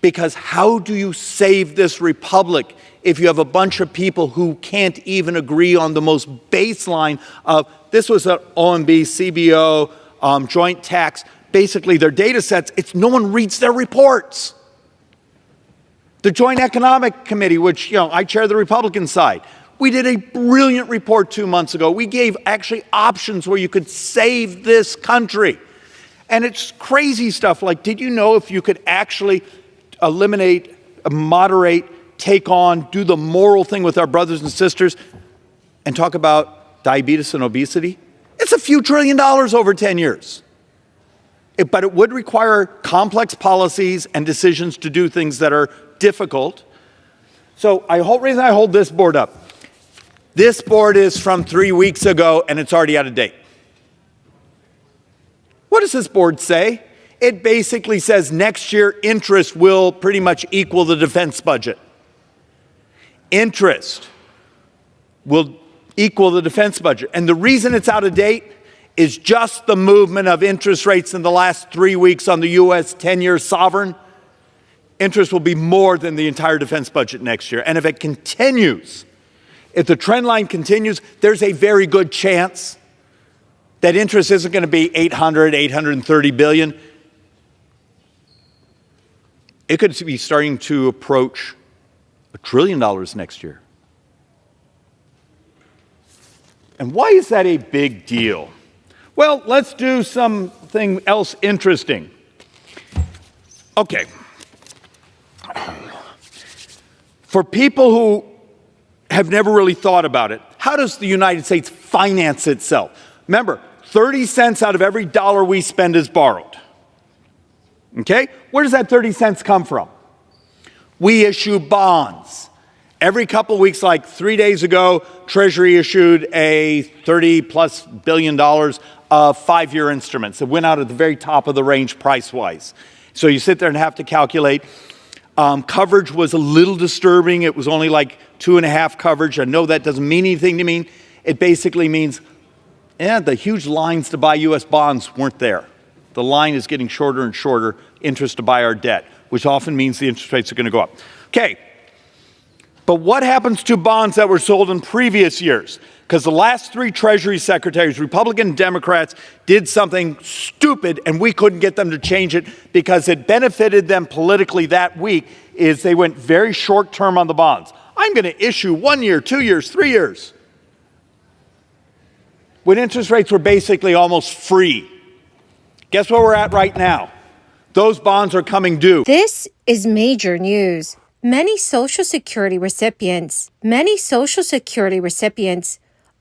Because how do you save this republic if you have a bunch of people who can't even agree on the most baseline of, this was an OMB, CBO, joint tax, basically their data sets, no one reads their reports. The Joint Economic Committee, which, I chair the Republican side, we did a brilliant report 2 months ago. We gave actually options where you could save this country. And it's crazy stuff like, did you know if you could actually eliminate, moderate, take on, do the moral thing with our brothers and sisters and talk about diabetes and obesity? It's a few $1 trillion over 10 years. But it would require complex policies and decisions to do things that are difficult. So the whole reason I hold this board up, this board is from 3 weeks ago and it's already out of date. What does this board say? It basically says next year interest will pretty much equal the defense budget. Interest will equal the defense budget. And the reason it's out of date is just the movement of interest rates in the last 3 weeks on the U.S. 10-year sovereign. Interest will be more than the entire defense budget next year. And if it continues, if the trend line continues, there's a very good chance that interest isn't going to be 830 billion. It could be starting to approach $1 trillion next year. And why is that a big deal? Well, let's do something else interesting. Okay. For people who have never really thought about it, how does the United States finance itself? Remember, 30 cents out of every dollar we spend is borrowed. Okay? Where does that 30 cents come from? We issue bonds. Every couple of weeks, like 3 days ago, Treasury issued a $30+ billion of 5-year instruments that went out at the very top of the range price-wise. So you sit there and have to calculate. Coverage was a little disturbing. It was only like 2.5 coverage. I know that doesn't mean anything to me. It basically means, the huge lines to buy U.S. bonds weren't there. The line is getting shorter and shorter, interest to buy our debt, which often means the interest rates are going to go up. Okay, but what happens to bonds that were sold in previous years? Because the last 3 Treasury secretaries, Republican and Democrats, did something stupid and we couldn't get them to change it because it benefited them politically that week, is they went very short term on the bonds. I'm going to issue 1 year, 2 years, 3 years. When interest rates were basically almost free. Guess where we're at right now? Those bonds are coming due. This is major news. Many Social Security recipients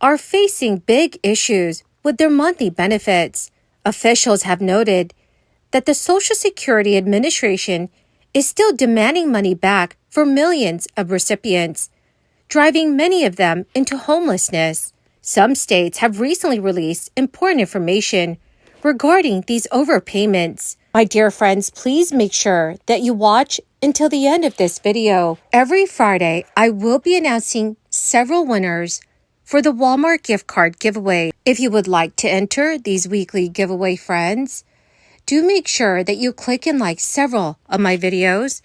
are facing big issues with their monthly benefits. Officials have noted that the Social Security Administration is still demanding money back for millions of recipients, driving many of them into homelessness. Some states have recently released important information regarding these overpayments. My dear friends, please make sure that you watch until the end of this video. Every Friday, I will be announcing several winners for the Walmart gift card giveaway. If you would like to enter these weekly giveaway, friends, do make sure that you click and like several of my videos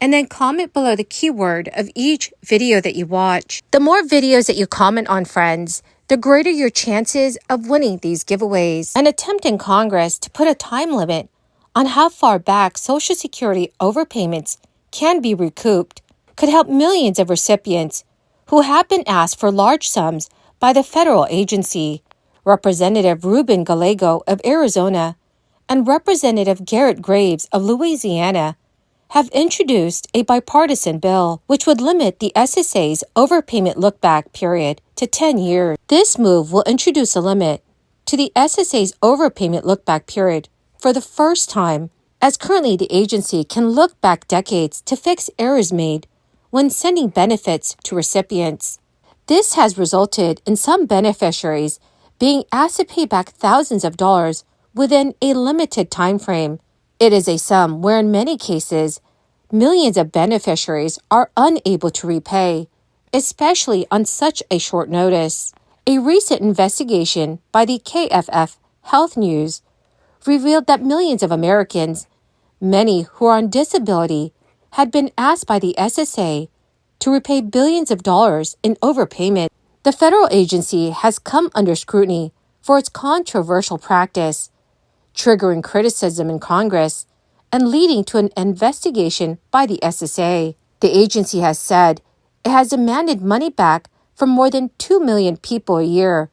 and then comment below the keyword of each video that you watch. The more videos that you comment on, friends, the greater your chances of winning these giveaways. An attempt in Congress to put a time limit on how far back Social Security overpayments can be recouped could help millions of recipients who have been asked for large sums by the federal agency. Representative Ruben Gallego of Arizona and Representative Garrett Graves of Louisiana have introduced a bipartisan bill which would limit the SSA's overpayment look-back period to 10 years. This move will introduce a limit to the SSA's overpayment look-back period for the first time, as currently the agency can look back decades to fix errors made when sending benefits to recipients. This has resulted in some beneficiaries being asked to pay back thousands of dollars within a limited time frame. It is a sum where in many cases, millions of beneficiaries are unable to repay, especially on such a short notice. A recent investigation by the KFF Health News revealed that millions of Americans, many who are on disability had been asked by the SSA to repay billions of dollars in overpayment. The federal agency has come under scrutiny for its controversial practice, triggering criticism in Congress and leading to an investigation by the SSA. The agency has said it has demanded money back from more than 2 million people a year,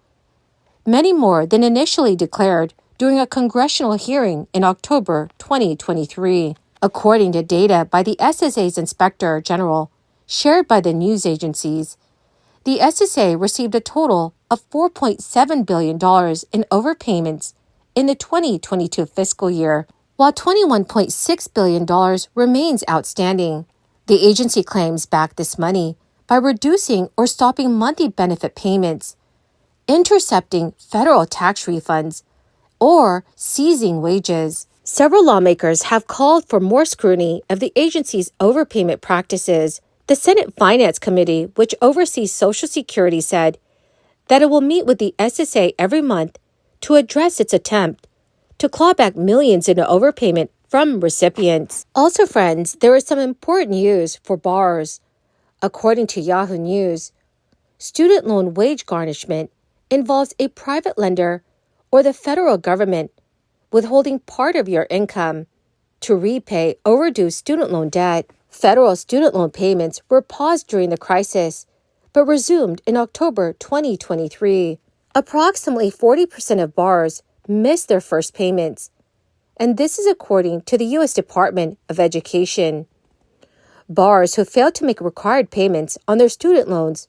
many more than initially declared during a congressional hearing in October 2023. According to data by the SSA's Inspector General, shared by the news agencies, the SSA received a total of $4.7 billion in overpayments in the 2022 fiscal year, while $21.6 billion remains outstanding. The agency claims back this money by reducing or stopping monthly benefit payments, intercepting federal tax refunds, or seizing wages. Several lawmakers have called for more scrutiny of the agency's overpayment practices. The Senate Finance Committee, which oversees Social Security, said that it will meet with the SSA every month to address its attempt to claw back millions in overpayment from recipients. Also, friends, there is some important news for borrowers. According to Yahoo News, student loan wage garnishment involves a private lender or the federal government withholding part of your income to repay overdue student loan debt. Federal student loan payments were paused during the crisis, but resumed in October 2023. Approximately 40% of borrowers missed their first payments, and this is according to the U.S. Department of Education. Borrowers who failed to make required payments on their student loans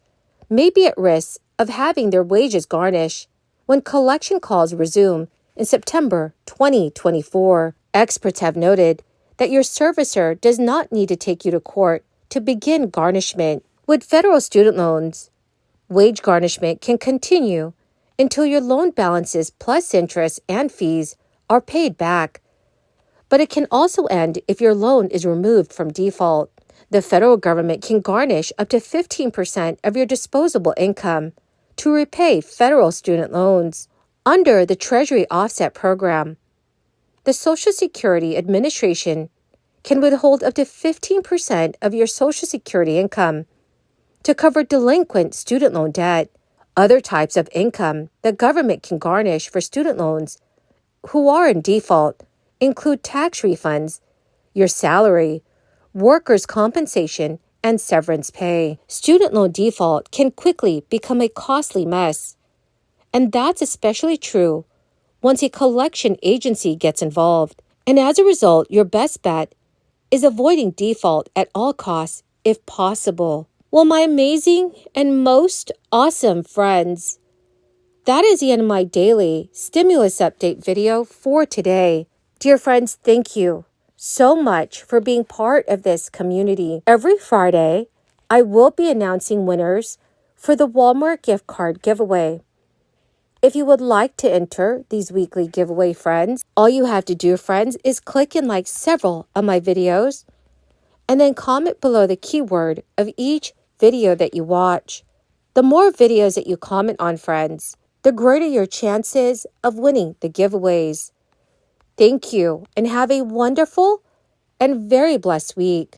may be at risk of having their wages garnished when collection calls resume in September 2024. Experts have noted that your servicer does not need to take you to court to begin garnishment. With federal student loans, wage garnishment can continue until your loan balances plus interest and fees are paid back. But it can also end if your loan is removed from default. The federal government can garnish up to 15% of your disposable income to repay federal student loans. Under the Treasury Offset Program, the Social Security Administration can withhold up to 15% of your Social Security income to cover delinquent student loan debt. Other types of income the government can garnish for student loans who are in default include tax refunds, your salary, workers' compensation, and severance pay. Student loan default can quickly become a costly mess, and that's especially true once a collection agency gets involved. And as a result, your best bet is avoiding default at all costs if possible. Well, my amazing and most awesome friends, that is the end of my daily stimulus update video for today. Dear friends, thank you so much for being part of this community. Every Friday, I will be announcing winners for the Walmart gift card giveaway. If you would like to enter these weekly giveaway, friends, all you have to do, friends, is click and like several of my videos and then comment below the keyword of each video that you watch. The more videos that you comment on, friends, the greater your chances of winning the giveaways. Thank you and have a wonderful and very blessed week.